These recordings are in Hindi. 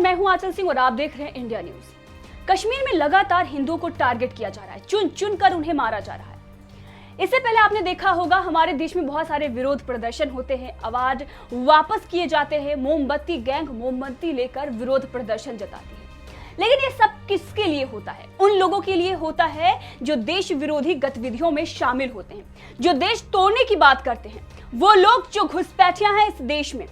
मैं हूं आंचल सिंह और आप देख रहे हैं इंडिया न्यूज। कश्मीर में लगातार हिंदुओं को टारगेट किया जा रहा है, चुन चुन कर उन्हें मारा जा रहा है। इससे पहले आपने देखा होगा हमारे देश में बहुत सारे विरोध प्रदर्शन होते हैं, आवाज वापस किए जाते हैं, मोमबत्ती गैंग मोमबत्ती लेकर विरोध प्रदर्शन जताती है। लेकिन ये सब किसके लिए होता है? उन लोगों के लिए होता है जो देश विरोधी गतिविधियों में शामिल होते हैं, जो देश तोड़ने की बात करते हैं, वो लोग जो घुसपैठियां हैं इस देश में।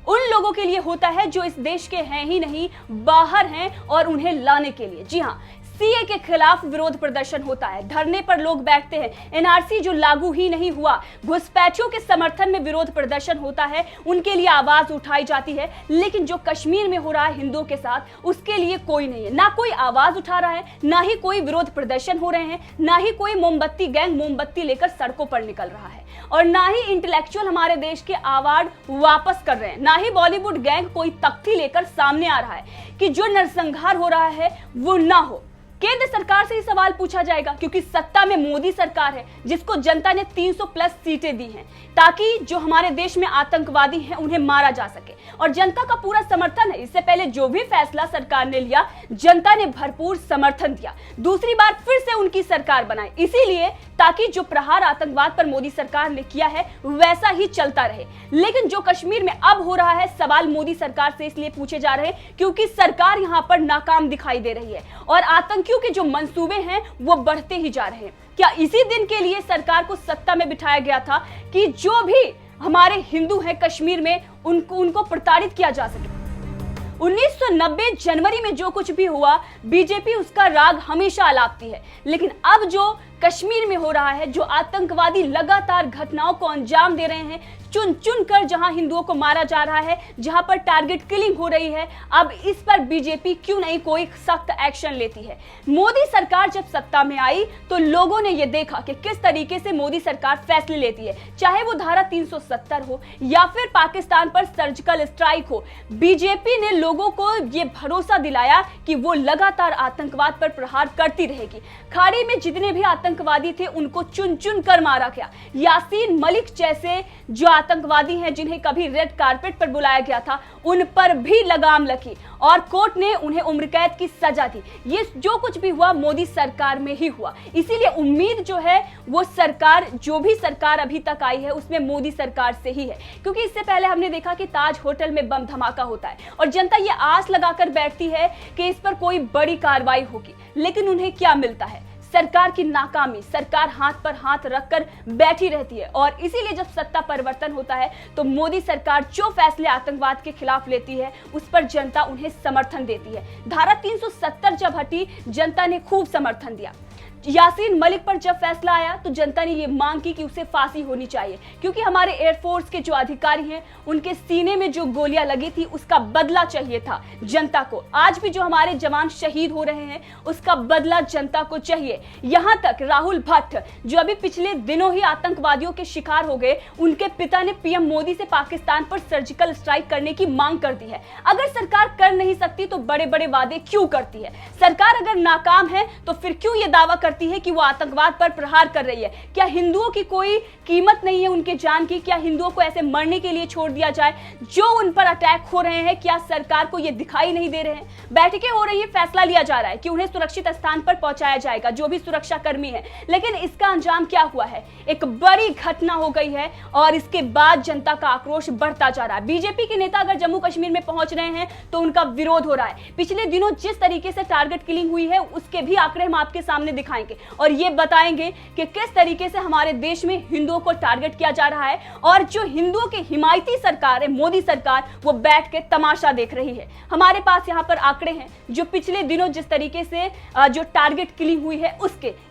उन लोगों के लिए होता है जो इस देश के हैं ही नहीं, बाहर हैं और उन्हें लाने के लिए। जी हाँ, सीए के खिलाफ विरोध प्रदर्शन होता है, धरने पर लोग बैठते हैं, एनआरसी जो लागू ही नहीं हुआ, घुसपैठियों के समर्थन में विरोध प्रदर्शन होता है, उनके लिए आवाज उठाई जाती है। लेकिन जो कश्मीर में हो रहा है हिंदुओं के साथ, उसके लिए कोई नहीं है, ना कोई आवाज उठा रहा है, ना ही कोई विरोध प्रदर्शन हो रहे हैं, ना ही कोई मोमबत्ती गैंग मोमबत्ती लेकर सड़कों पर निकल रहा है, और ना ही इंटेलेक्चुअल हमारे देश के अवार्ड वापस कर रहे हैं, ना ही बॉलीवुड गैंग कोई तख्ती लेकर सामने आ रहा है कि जो नरसंहार हो रहा है वो ना हो। केंद्र सरकार से ही सवाल पूछा जाएगा, क्योंकि सत्ता में मोदी सरकार है जिसको जनता ने 300 प्लस सीटें दी हैं ताकि जो हमारे देश में आतंकवादी हैं उन्हें मारा जा सके, और जनता का पूरा समर्थन है। इससे पहले जो भी फैसला सरकार ने लिया, जनता ने भरपूर समर्थन दिया, दूसरी बार फिर से उनकी सरकार बनाई, इसीलिए ताकि जो प्रहार आतंकवाद पर मोदी सरकार ने किया है वैसा ही चलता रहे। लेकिन जो कश्मीर में अब हो रहा है, सवाल मोदी सरकार से इसलिए पूछे जा रहे हैं क्योंकि सरकार यहां पर नाकाम दिखाई दे रही है और आतंकियों के जो मंसूबे हैं वो बढ़ते ही जा रहे हैं। क्या इसी दिन के लिए सरकार को सत्ता में बिठाया गया था कि जो भी हमारे हिंदू हैं कश्मीर में उनको प्रताड़ित किया जा सके? 1990 जनवरी में जो कुछ भी हुआ, बीजेपी उसका राग हमेशा अलापती है। लेकिन अब जो कश्मीर में हो रहा है, जो आतंकवादी लगातार घटनाओं को अंजाम दे रहे हैं, चुन चुन कर जहां हिंदुओं को मारा जा रहा है, जहां पर टारगेट किलिंग हो रही है, अब इस पर बीजेपी क्यों नहीं कोई सख्त एक्शन लेती है? मोदी सरकार जब सत्ता में आई तो लोगों ने यह देखा कि किस तरीके से मोदी सरकार फैसले लेती है, चाहे वो धारा 370 हो या फिर पाकिस्तान पर सर्जिकल स्ट्राइक हो। बीजेपी ने लोगों को यह भरोसा दिलाया कि वो लगातार आतंकवाद पर प्रहार करती रहेगी। खाड़ी में जितने भी आतंकवादी थे उनको चुन चुन कर मारा गया। यासीन मलिक जैसे जो आतंकवादी हैं जिन्हें कभी रेड कारपेट पर बुलाया गया था, उन पर भी लगाम लगी और कोर्ट ने उन्हें उम्र कैद की सजा दी। ये जो कुछ भी हुआ मोदी सरकार में ही हुआ, इसीलिए उम्मीद जो है वो सरकार, जो भी सरकार अभी तक आई है उसमें मोदी सरकार से ही है। क्योंकि इससे पहले हमने देखा कि ताज होटल में बम धमाका होता है और जनता ये आस लगाकर बैठती है कि इस पर कोई बड़ी कार्रवाई होगी, लेकिन उन्हें क्या मिलता है? सरकार की नाकामी। सरकार हाथ पर हाथ रखकर बैठी रहती है और इसीलिए जब सत्ता परिवर्तन होता है तो मोदी सरकार जो फैसले आतंकवाद के खिलाफ लेती है उस पर जनता उन्हें समर्थन देती है। धारा 370 जब हटी, जनता ने खूब समर्थन दिया। यासीन मलिक पर जब फैसला आया तो जनता ने यह मांग की कि उसे फांसी होनी चाहिए, क्योंकि हमारे एयरफोर्स के जो अधिकारी हैं उनके सीने में जो गोलियां लगी थी उसका बदला चाहिए था जनता को। आज भी जो हमारे जवान शहीद हो रहे हैं उसका बदला जनता को चाहिए। यहां तक राहुल भट्ट जो अभी पिछले दिनों ही आतंकवादियों के शिकार हो गए, उनके पिता ने पीएम मोदी से पाकिस्तान पर सर्जिकल स्ट्राइक करने की मांग कर दी है। अगर सरकार कर नहीं सकती तो बड़े बड़े वादे क्यों करती है? सरकार अगर नाकाम है तो फिर क्यों यह दावा करती है कि वो आतंकवाद पर प्रहार कर रही है? क्या हिंदुओं की कोई कीमत नहीं है उनके जान की? क्या हिंदुओं को ऐसे मरने के लिए छोड़ दिया जाए? जो उन पर अटैक हो रहे हैं, क्या सरकार को ये दिखाई नहीं दे रहे हैं? बैठकें हो रही है, फैसला लिया जा रहा है कि उन्हें सुरक्षित स्थान पर पहुंचाया जाएगा, जो भी सुरक्षा कर्मी है, लेकिन इसका अंजाम क्या हुआ है? एक बड़ी घटना हो गई है और इसके बाद जनता का आक्रोश बढ़ता जा रहा है। बीजेपी के नेता अगर जम्मू कश्मीर में पहुंच रहे हैं तो उनका विरोध हो रहा है। पिछले दिनों जिस तरीके से टारगेट किलिंग हुई है उसके भी आंकड़े हम आपके सामने दिखाएंगे और ये बताएंगे कि किस तरीके से हमारे देश में हिंदुओं को टारगेट किया जा रहा है और जो हिंदुओं की हिमायती सरकार है मोदी सरकार, वो बैठ के तमाशा देख रही है। हमारे पास यहाँ पर आंकड़े हैं जो पिछले दिनों जिस तरीके से जो टारगेट किलिंग हुई है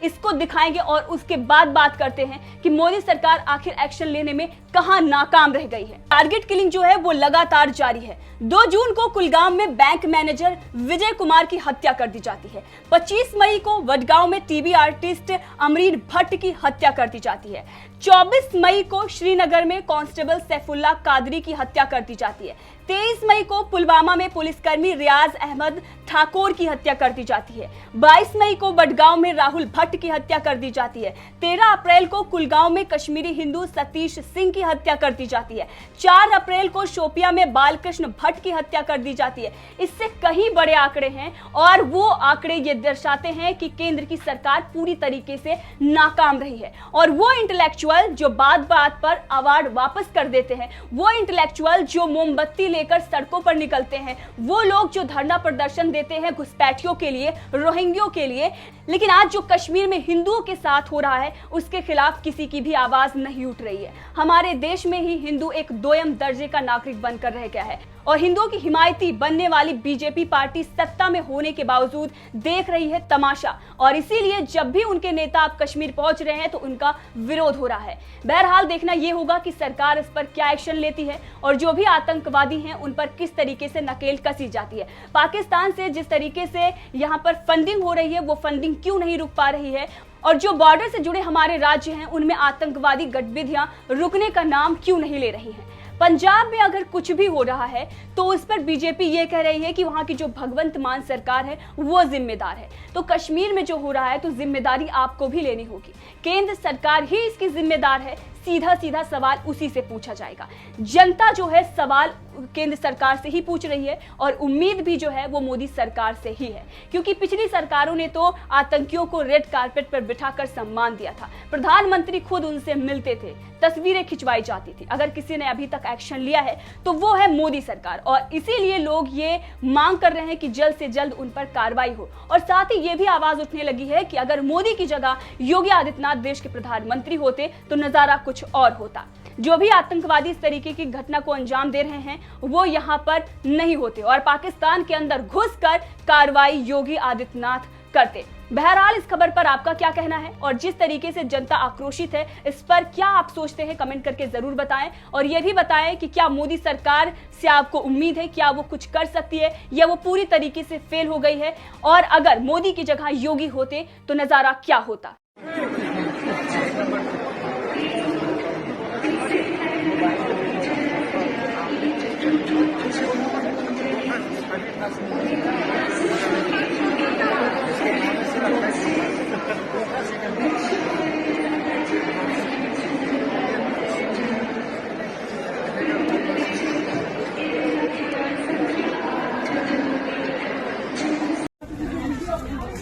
इसको दिखाएंगे और उसके बाद बात करते हैं कि मोदी सरकार आखिर एक्शन लेने में कहां नाकाम रह गई है। टारगेट किलिंग जो है वो लगातार जारी है। 2 जून को कुलगाम में बैंक मैनेजर विजय कुमार की हत्या कर दी जाती है। 25 मई को वडगांव में टीवी आर्टिस्ट अमरीन भट्ट की हत्या कर दी जाती है। 24 मई को श्रीनगर में कांस्टेबल सैफुल्लाह कादरी की हत्या कर दी जाती है। 23 मई को पुलवामा में पुलिसकर्मी रियाज अहमद ठाकुर की हत्या कर दी जाती है। 22 मई को बडगांव में राहुल भट्ट की हत्या कर दी जाती है। 13 अप्रैल को कुलगांव में कश्मीरी हिंदू सतीश सिंह की हत्या कर दी जाती है। 4 अप्रैल को शोपिया में बालकृष्ण भट्ट की हत्या कर दी जाती है। इससे कहीं बड़े आंकड़े हैं और वो आंकड़े ये दर्शाते हैं कि केंद्र की सरकार पूरी तरीके से नाकाम रही है। और वो इंटेलेक्चुअल जो बात बात पर अवार्ड वापस कर देते हैं, वो इंटेलेक्चुअल जो मोमबत्ती लेकर सड़कों पर निकलते हैं, वो लोग जो धरना प्रदर्शन देते हैं घुसपैठियों के लिए, रोहिंग्यों के लिए, लेकिन आज जो कश्मीर में हिंदुओं के साथ हो रहा है उसके खिलाफ किसी की भी आवाज नहीं उठ रही है। हमारे देश में ही हिंदू एक दोयम दर्जे का नागरिक बनकर रह गया है और हिंदुओं की हिमायती बनने वाली बीजेपी पार्टी सत्ता में होने के बावजूद देख रही है तमाशा, और इसीलिए जब भी उनके नेता अब कश्मीर पहुंच रहे हैं तो उनका विरोध हो रहा है। बहरहाल देखना यह होगा कि सरकार इस पर क्या एक्शन लेती है और जो भी आतंकवादी हैं उन पर किस तरीके से नकेल कसी जाती है। पाकिस्तान से जिस तरीके से यहाँ पर फंडिंग हो रही है वो फंडिंग क्यों नहीं रुक पा रही है, और जो बॉर्डर से जुड़े हमारे राज्य हैं उनमें आतंकवादी गतिविधियां रुकने का नाम क्यों नहीं ले रही हैं। पंजाब में अगर कुछ भी हो रहा है तो उस पर बीजेपी ये कह रही है कि वहां की जो भगवंत मान सरकार है वो जिम्मेदार है। तो कश्मीर में जो हो रहा है तो जिम्मेदारी आपको भी लेनी होगी। केंद्र सरकार ही इसकी जिम्मेदार है। सीधा सीधा सवाल उसी से पूछा जाएगा। जनता जो है सवाल केंद्र सरकार से ही पूछ रही है और उम्मीद भी जो है वो मोदी सरकार से ही है, क्योंकि पिछली सरकारों ने तो आतंकियों को रेड कारपेट पर बिठाकर सम्मान दिया था। प्रधानमंत्री खुद उनसे मिलते थे, तस्वीरें खिंचवाई जाती थी। अगर किसी ने अभी तक एक्शन लिया है तो वो है मोदी सरकार, और इसीलिए लोग ये मांग कर रहे हैं कि जल्द से जल्द उन पर कार्रवाई हो। और साथ ही ये भी आवाज उठने लगी है कि अगर मोदी की जगह योगी आदित्यनाथ देश के प्रधानमंत्री होते तो नजारा कुछ और होता। जो भी आतंकवादी इस तरीके की घटना को अंजाम दे रहे हैं वो यहाँ पर नहीं होते और पाकिस्तान के अंदर घुसकर कार्रवाई योगी आदित्यनाथ करते। बहरहाल इस खबर पर आपका क्या कहना है और जिस तरीके से जनता आक्रोशित है इस पर क्या आप सोचते हैं, कमेंट करके जरूर बताएं। और यह भी बताएं कि क्या मोदी सरकार से आपको उम्मीद है, क्या वो कुछ कर सकती है या वो पूरी तरीके से फेल हो गई है, और अगर मोदी की जगह योगी होते तो नजारा क्या होता।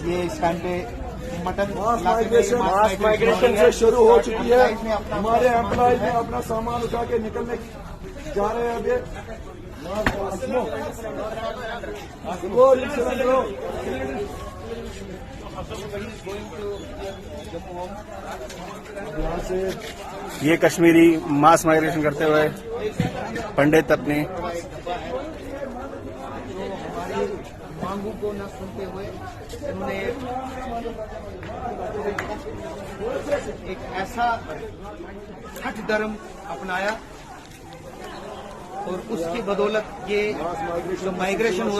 ये इस टाइम पे मटन मास माइग्रेशन से शुरू हो चुकी है। हमारे एम्प्लॉय ने अपना सामान उठा के निकलने जा रहे हैं। अभी ये कश्मीरी मास माइग्रेशन करते हुए पंडित अपने मांगों को न सुनते हुए उन्होंने एक ऐसा हठ धर्म अपनाया और उसकी बदौलत ये जो माइग्रेशन